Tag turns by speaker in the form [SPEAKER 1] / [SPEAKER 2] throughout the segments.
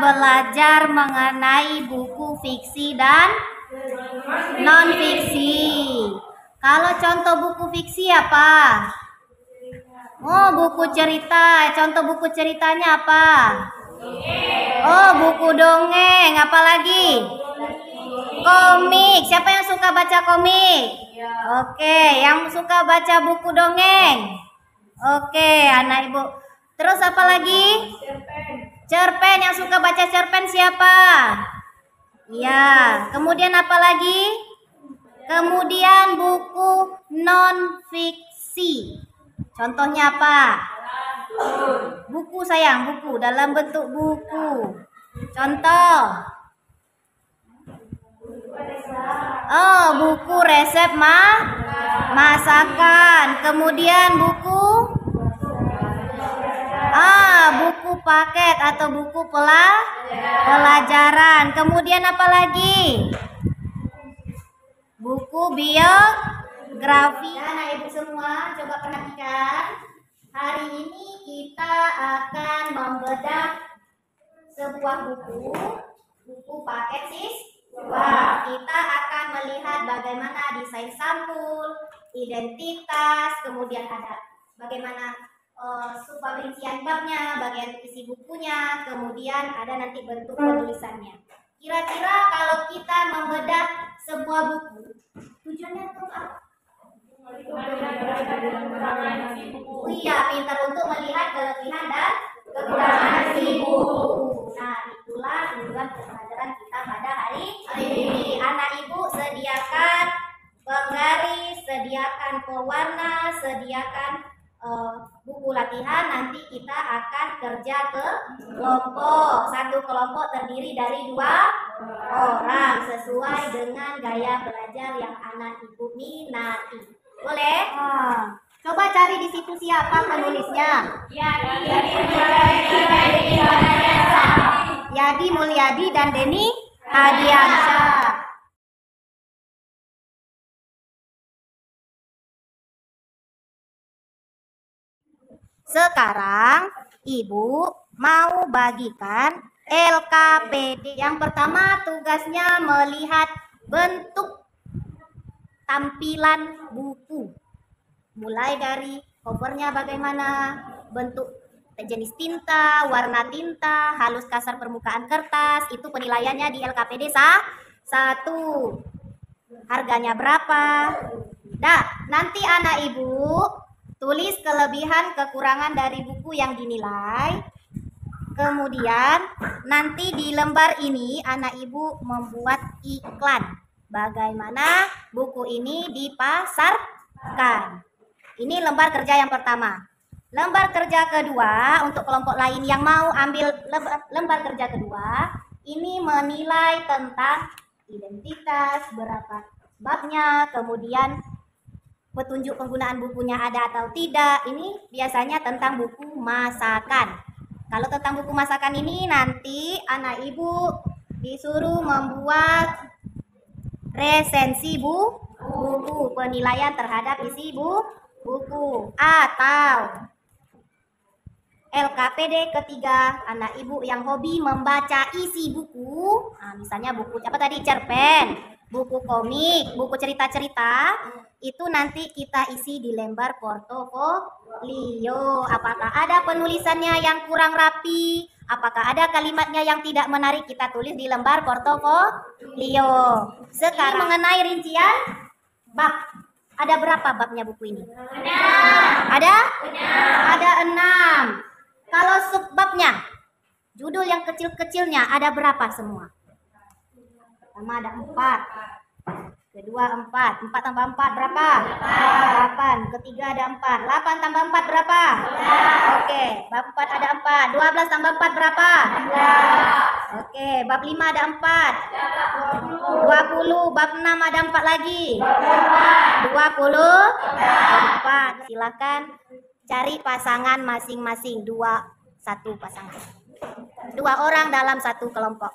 [SPEAKER 1] belajar mengenai buku fiksi dan non-fiksi. Kalau contoh buku fiksi apa? Oh, buku cerita. Contoh buku ceritanya apa? Oh, buku dongeng. Apa lagi? Komik. Siapa yang suka baca komik? Oke, yang suka baca buku dongeng. Oke, anak ibu. Terus apa lagi? Cerpen. Yang suka baca cerpen siapa? Ya. Kemudian apa lagi? Kemudian buku non-fiksi. Contohnya apa? Buku sayang, buku dalam bentuk buku. Contoh. Oh, buku resep masakan. Kemudian buku buku paket atau buku pelajaran. Kemudian apa lagi? Buku biografi. Anak ibu semua coba perhatikan. Hari ini kita akan membedah sebuah buku paket siswa. Kita akan melihat bagaimana desain sampul, identitas, kemudian ada bagaimana subbab-rincian babnya, bagian isi bukunya, kemudian ada nanti bentuk penulisannya. Kira-kira kalau kita membedah sebuah buku, tujuannya untuk apa? Iya, pintar untuk melihat kelebihan dan kekurangan si buku. Nah, itulah tujuan pembelajaran kita pada hari ini. Anak ibu sediakan penggaris, sediakan pewarna, sediakan buku latihan. Nanti kita akan kerja ke kelompok. Satu kelompok terdiri dari 2 orang sesuai dengan gaya belajar yang anak ibu minati. Boleh? Coba cari di situ siapa penulisnya. Yadi Mulyadi dan Deni Hadiansyah. Sekarang ibu mau bagikan LKPD. Yang pertama tugasnya melihat bentuk tampilan buku. Mulai dari covernya bagaimana, bentuk jenis tinta, warna tinta, halus kasar permukaan kertas. Itu penilaiannya di LKPD 1. Harganya berapa? Nah, nanti anak ibu tulis kelebihan kekurangan dari buku yang dinilai. Kemudian nanti di lembar ini anak ibu membuat iklan bagaimana buku ini dipasarkan. Ini lembar kerja yang pertama. Lembar kerja kedua untuk kelompok lain yang mau ambil lembar kerja kedua, ini menilai tentang identitas, berapa babnya, kemudian petunjuk penggunaan bukunya ada atau tidak. Ini biasanya tentang buku masakan. Kalau tentang buku masakan ini nanti anak ibu disuruh membuat resensi buku, penilaian terhadap isi buku. Atau LKPD ketiga, anak ibu yang hobi membaca isi buku. Nah, misalnya buku apa tadi? Cerpen, buku komik, buku cerita-cerita. Itu nanti kita isi di lembar portofolio. Apakah ada penulisannya yang kurang rapi? Apakah ada kalimatnya yang tidak menarik? Kita tulis di lembar portofolio. Sekarang mengenai rincian bab. Ada berapa babnya buku ini? 6. Ada? 6. Ada 6. Kalau subbabnya, judul yang kecil-kecilnya ada berapa semua? Pertama ada 4. Kedua 4. 4 tambah 4 berapa? 8. Ketiga ada 4. 8 tambah 4 berapa? 11. Oke, bab 4 ada 4. 12 tambah 4 berapa? 11. Oke, bab 5 ada 4. 20. Bab 6 ada 4 lagi. 24. Silakan cari pasangan masing-masing. 1 pasangan. 2 orang dalam 1 kelompok.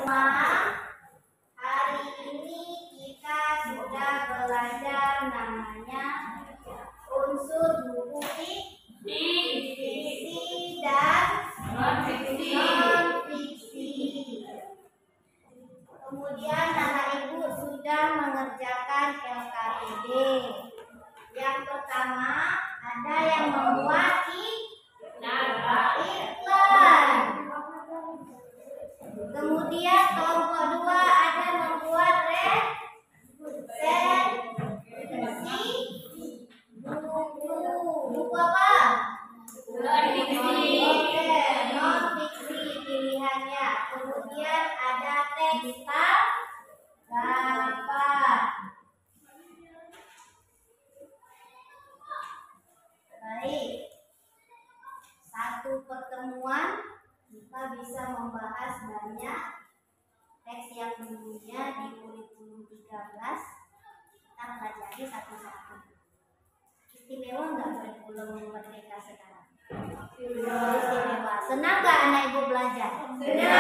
[SPEAKER 1] semua, hari ini kita sudah belajar namanya unsur buku fiksi dan non-fiksi. Kemudian anak ibu sudah mengerjakan LKPD. Yang pertama ada yang membuat iklan. Kemudian kelompok 2 ada membuat resensi buku apa? Oke, non fiksi pilihannya. Kemudian ada teks gambar. Baik, satu pertemuan kita bisa membahas banyak teks yang dulunya di kurikulum 13 kita pelajari satu-satu. Istimewa nggak kurikulum Merdeka sekarang? Istimewa. Senang nggak anak ibu belajar? Senang.